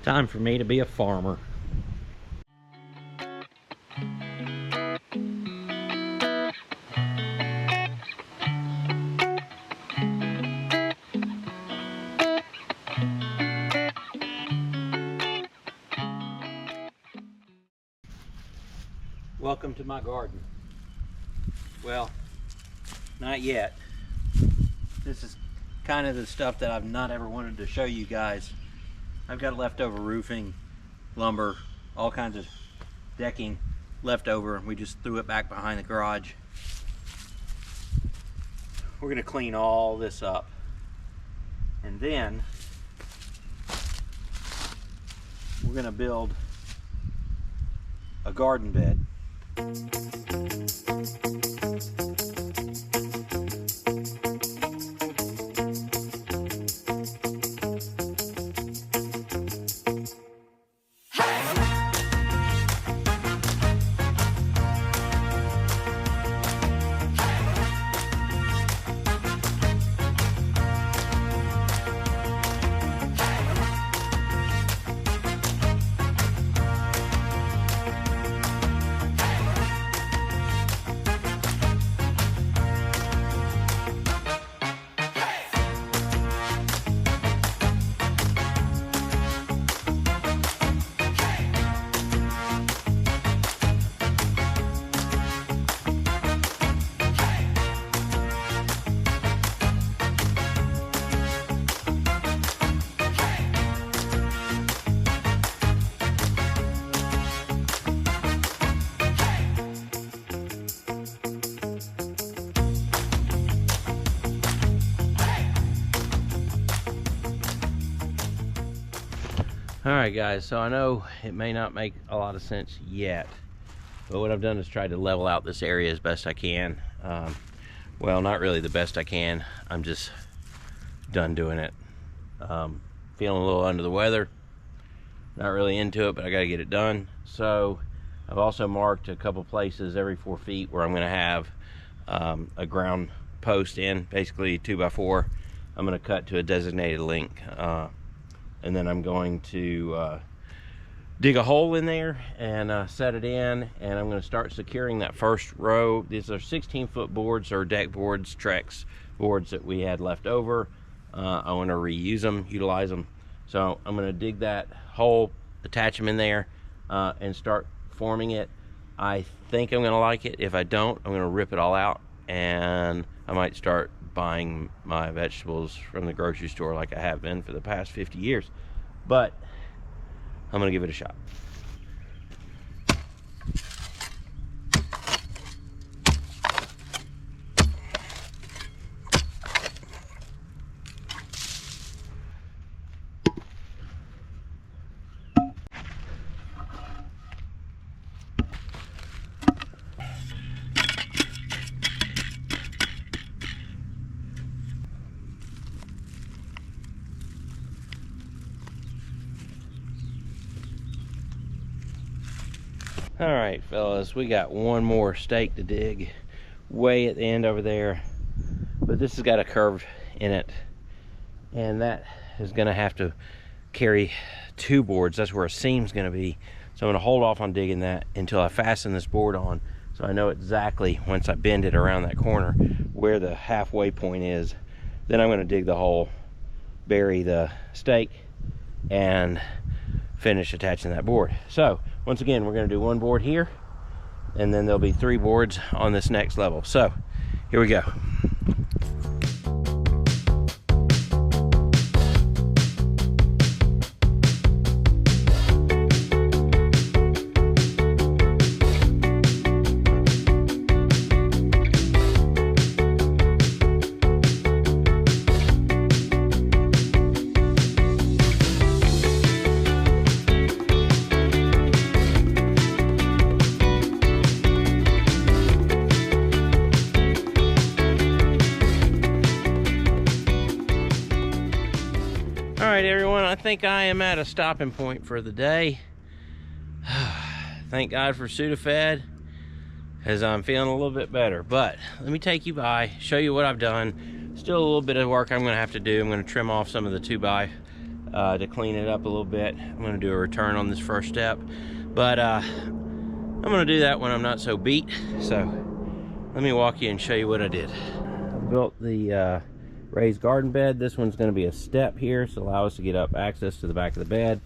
Time for me to be a farmer. Welcome to my garden. Well, not yet. This is kind of the stuff that I've not ever wanted to show you guys. I've got leftover roofing, lumber, all kinds of decking left over. We just threw it back behind the garage. We're gonna clean all this up. And then we're gonna build a garden bed. Alright guys, so I know it may not make a lot of sense yet, but what I've done is tried to level out this area as best I can. Well, not really the best I can. I'm just done doing it. Feeling a little under the weather. Not really into it, but I gotta get it done. So I've also marked a couple places every 4 feet where I'm gonna have a ground post in, basically 2x4. I'm gonna cut to a designated length. And then I'm going to dig a hole in there and set it in, and I'm going to start securing that first row. These are 16-foot boards or deck boards, Trex boards that we had left over. I want to reuse them, utilize them. So I'm going to dig that hole, attach them in there, and start forming it. I think I'm going to like it. If I don't, I'm going to rip it all out, and I might start buying my vegetables from the grocery store like I have been for the past 50 years. But I'm gonna give it a shot. All right, fellas, we got one more stake to dig way at the end over there, but this has got a curve in it, and that is gonna have to carry 2 boards. That's where a seam's gonna be. So I'm gonna hold off on digging that until I fasten this board on, so I know exactly, once I bend it around that corner, where the halfway point is. Then I'm gonna dig the hole, bury the stake, and finish attaching that board. So once again, we're going to do 1 board here, and then there'll be 3 boards on this next level. So here we go. Alright everyone, I think I am at a stopping point for the day. Thank God for Sudafed, as I'm feeling a little bit better. But let me take you by, show you what I've done. Still a little bit of work I'm going to have to do. I'm going to trim off some of the 2x to clean it up a little bit. I'm going to do a return on this first step, but I'm going to do that when I'm not so beat. So let me walk you and show you what I did. I built the raised garden bed. This one's going to be a step here, so allow us to get up access to the back of the bed.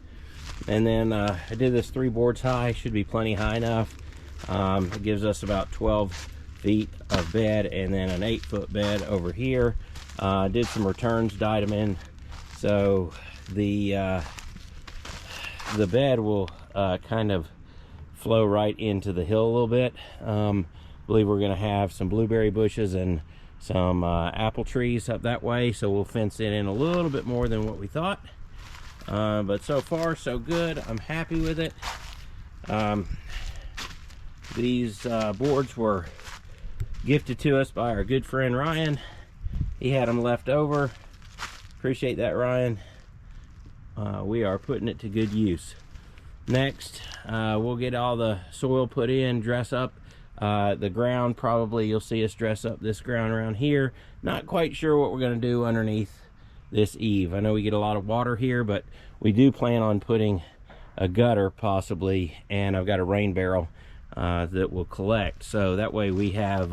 And then I did this 3 boards high, should be plenty high enough. It gives us about 12 feet of bed, and then an 8-foot bed over here. Did some returns, dyed them in, so the bed will kind of flow right into the hill a little bit. Believe we're going to have some blueberry bushes and some apple trees up that way, so we'll fence it in a little bit more than what we thought. But so far so good. I'm happy with it. These boards were gifted to us by our good friend Ryan. He had them left over. Appreciate that, Ryan. We are putting it to good use. Next, we'll get all the soil put in, dress up the ground. Probably you'll see us dress up this ground around here. Not quite sure what we're going to do underneath this eave. I know we get a lot of water here, but we do plan on putting a gutter possibly, and I've got a rain barrel that will collect, so that way we have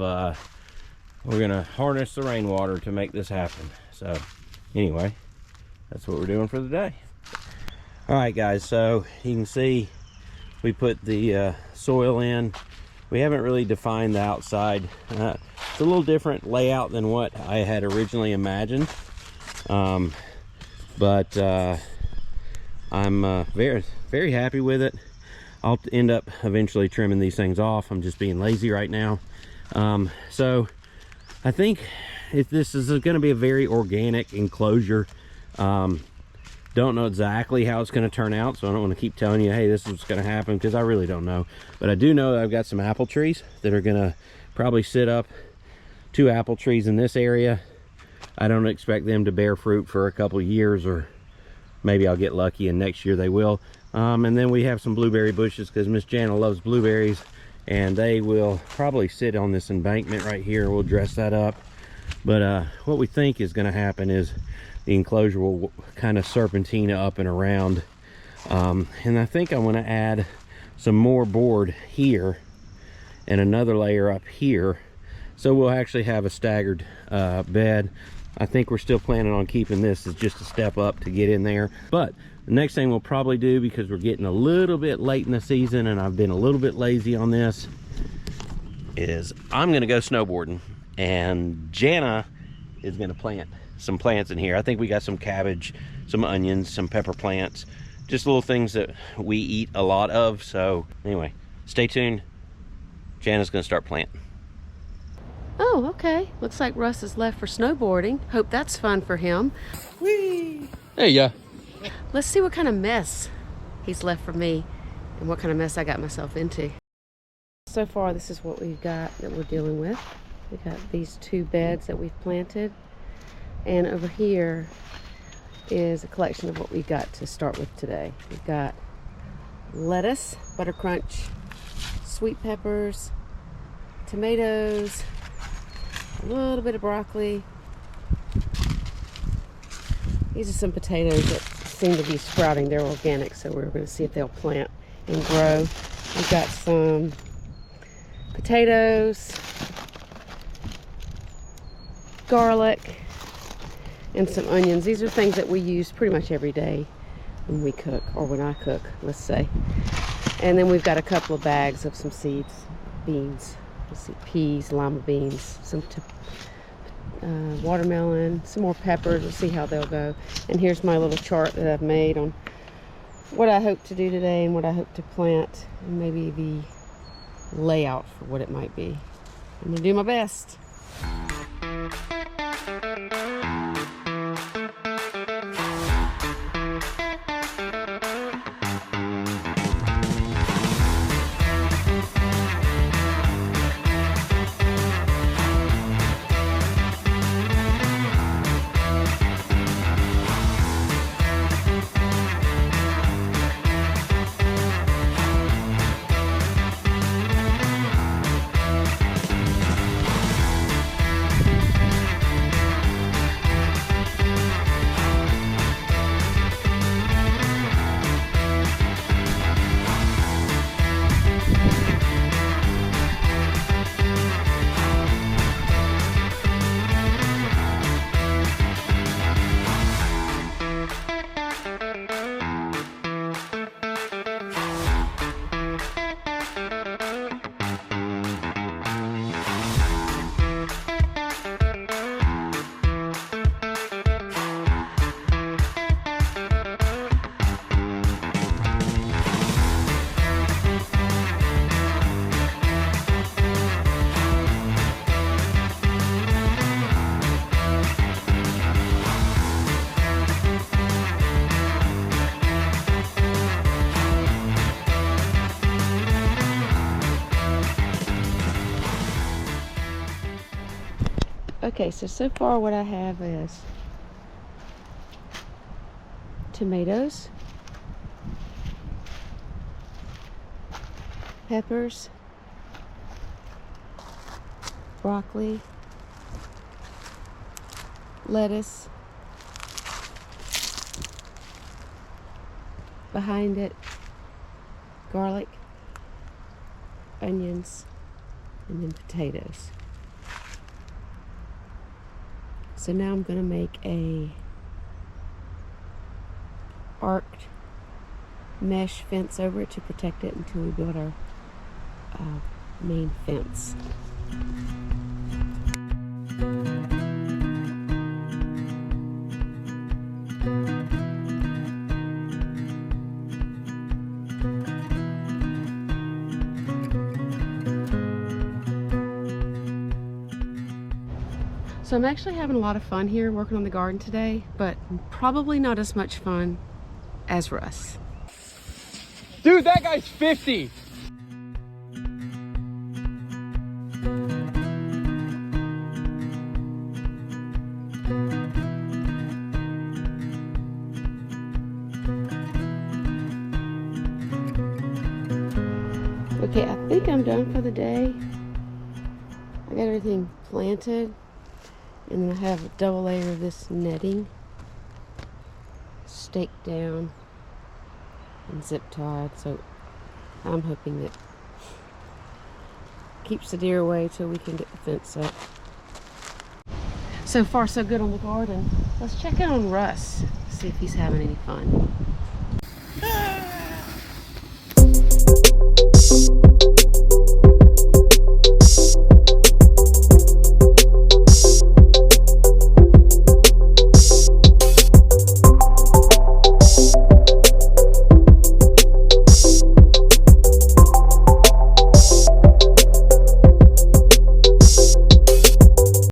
we're gonna harness the rainwater to make this happen. So anyway, that's what we're doing for the day. All right guys, so you can see we put the soil in. We haven't really defined the outside. It's a little different layout than what I had originally imagined, but I'm very happy with it. I'll end up eventually trimming these things off. I'm just being lazy right now. So I think this is going to be a very organic enclosure. Don't know exactly how it's going to turn out, so I don't want to keep telling you, hey, this is what's going to happen, because I really don't know. But I do know that I've got some apple trees that are going to probably sit up. 2 apple trees in this area. I don't expect them to bear fruit for a couple years, or maybe I'll get lucky and next year they will. And then we have some blueberry bushes, because Miss Jana loves blueberries, and they will probably sit on this embankment right here. We'll dress that up. But what we think is going to happen is the enclosure will kind of serpentine up and around. And I think I want to add some more board here and another layer up here, so we'll actually have a staggered bed. I think we're still planning on keeping this as just a step up to get in there. But the next thing we'll probably do, because we're getting a little bit late in the season and I've been a little bit lazy on this, is I'm gonna go snowboarding, and Jana is gonna plant some plants in here. I think we got some cabbage, some onions, some pepper plants, just little things that we eat a lot of. So anyway, stay tuned. Jana's gonna start planting. Oh, okay. Looks like Russ is left for snowboarding. Hope that's fun for him. Whee! There you go. Let's see what kind of mess he's left for me and what kind of mess I got myself into. So far, this is what we've got that we're dealing with. We've got these 2 beds that we've planted. And over here is a collection of what we've got to start with today. We've got lettuce, butter crunch, sweet peppers, tomatoes, a little bit of broccoli. These are some potatoes that seem to be sprouting. They're organic, so we're going to see if they'll plant and grow. We've got some potatoes, garlic, and some onions. These are things that we use pretty much every day when we cook, or when I cook, let's say. And then we've got a couple of bags of some seeds, beans. Let's see, peas, lima beans, some watermelon, some more peppers. We'll see how they'll go. And here's my little chart that I've made on what I hope to do today and what I hope to plant, and maybe the layout for what it might be. I'm gonna do my best. Okay, so far what I have is tomatoes, peppers, broccoli, lettuce, behind it, garlic, onions, and then potatoes. So now I'm going to make a arced mesh fence over it to protect it until we build our main fence. So I'm actually having a lot of fun here working on the garden today, but probably not as much fun as Russ. Dude, that guy's 50. Okay, I think I'm done for the day. I got everything planted, and then I have a double layer of this netting staked down and zip tied, so I'm hoping that keeps the deer away till we can get the fence up. So far so good on the garden. Let's check in on Russ, see if he's having any fun.